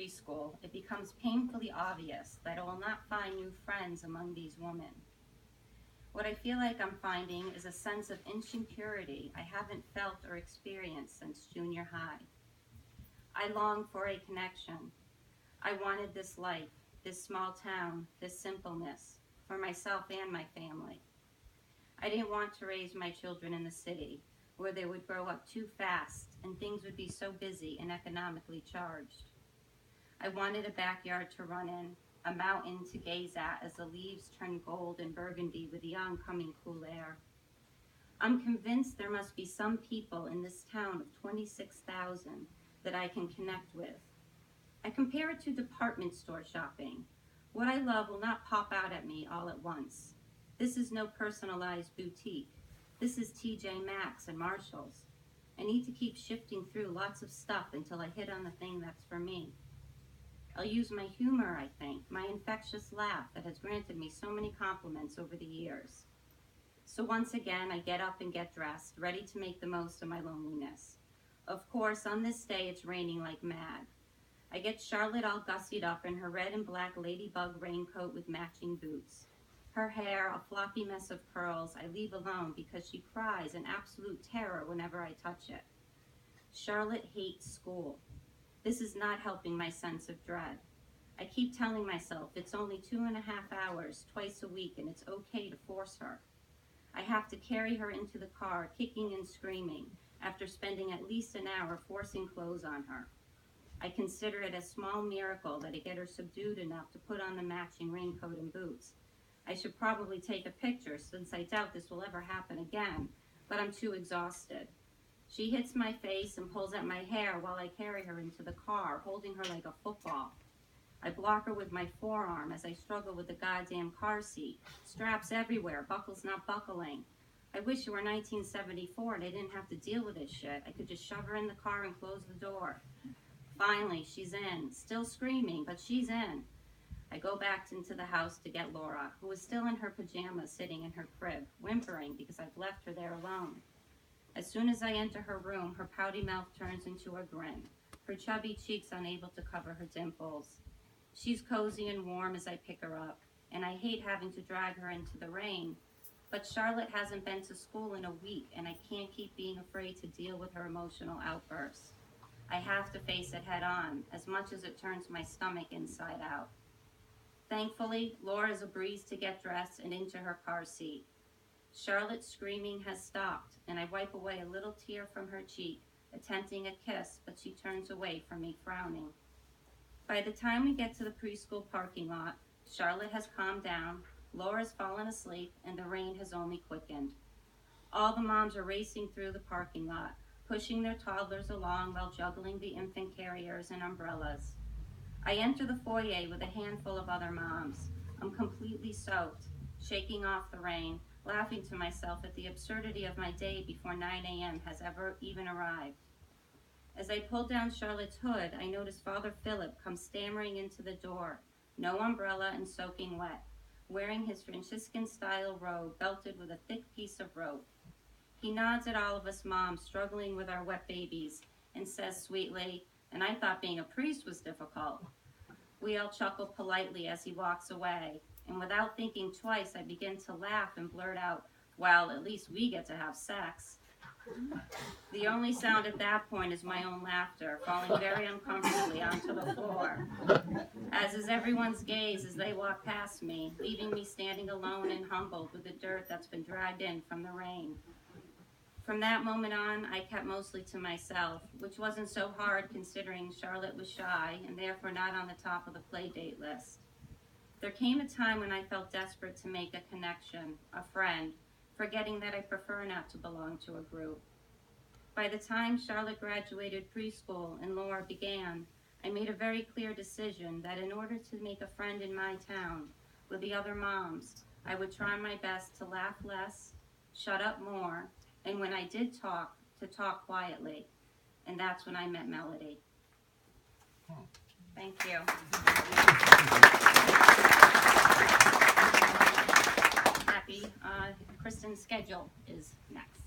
preschool, it becomes painfully obvious that I will not find new friends among these women. What I feel like I'm finding is a sense of insecurity I haven't felt or experienced since junior high. I long for a connection. I wanted this life, this small town, this simpleness, for myself and my family. I didn't want to raise my children in the city, where they would grow up too fast and things would be so busy and economically charged. I wanted a backyard to run in, a mountain to gaze at as the leaves turn gold and burgundy with the oncoming cool air. I'm convinced there must be some people in this town of 26,000 that I can connect with. I compare it to department store shopping. What I love will not pop out at me all at once. This is no personalized boutique. This is TJ Maxx and Marshalls. I need to keep shifting through lots of stuff until I hit on the thing that's for me. I'll use my humor, I think, my infectious laugh that has granted me so many compliments over the years. So once again, I get up and get dressed, ready to make the most of my loneliness. Of course, on this day, it's raining like mad. I get Charlotte all gussied up in her red and black ladybug raincoat with matching boots. Her hair, a floppy mess of curls, I leave alone because she cries in absolute terror whenever I touch it. Charlotte hates school. This is not helping my sense of dread. I keep telling myself it's only 2.5 hours, twice a week, and it's okay to force her. I have to carry her into the car, kicking and screaming, after spending at least an hour forcing clothes on her. I consider it a small miracle that I get her subdued enough to put on the matching raincoat and boots. I should probably take a picture since I doubt this will ever happen again, but I'm too exhausted. She hits my face and pulls at my hair while I carry her into the car, holding her like a football. I block her with my forearm as I struggle with the goddamn car seat. Straps everywhere, buckles not buckling. I wish it were 1974 and I didn't have to deal with this shit. I could just shove her in the car and close the door. Finally, she's in, still screaming, but she's in. I go back into the house to get Laura, who is still in her pajamas sitting in her crib, whimpering because I've left her there alone. As soon as I enter her room, her pouty mouth turns into a grin, her chubby cheeks unable to cover her dimples. She's cozy and warm as I pick her up, and I hate having to drag her into the rain. But Charlotte hasn't been to school in a week, and I can't keep being afraid to deal with her emotional outbursts. I have to face it head on, as much as it turns my stomach inside out. Thankfully, Laura's a breeze to get dressed and into her car seat. Charlotte's screaming has stopped, and I wipe away a little tear from her cheek, attempting a kiss, but she turns away from me, frowning. By the time we get to the preschool parking lot, Charlotte has calmed down, Laura's fallen asleep, and the rain has only quickened. All the moms are racing through the parking lot, pushing their toddlers along while juggling the infant carriers and umbrellas. I enter the foyer with a handful of other moms. I'm completely soaked, shaking off the rain, laughing to myself at the absurdity of my day before 9 a.m. has ever even arrived. As I pull down Charlotte's hood, I notice Father Philip come stammering into the door, no umbrella and soaking wet, wearing his Franciscan-style robe belted with a thick piece of rope. He nods at all of us moms struggling with our wet babies and says sweetly, "And I thought being a priest was difficult." We all chuckle politely as he walks away, and without thinking twice, I begin to laugh and blurt out, "Well, at least we get to have sex." The only sound at that point is my own laughter, falling very uncomfortably onto the floor, as is everyone's gaze as they walk past me, leaving me standing alone and humbled with the dirt that's been dragged in from the rain. From that moment on, I kept mostly to myself, which wasn't so hard considering Charlotte was shy and therefore not on the top of the play date list. There came a time when I felt desperate to make a connection, a friend, forgetting that I prefer not to belong to a group. By the time Charlotte graduated preschool and Laura began, I made a very clear decision that in order to make a friend in my town with the other moms, I would try my best to laugh less, shut up more, and when I did talk, to talk quietly. And that's when I met Melody. Thank you. Happy Kristen's schedule is next.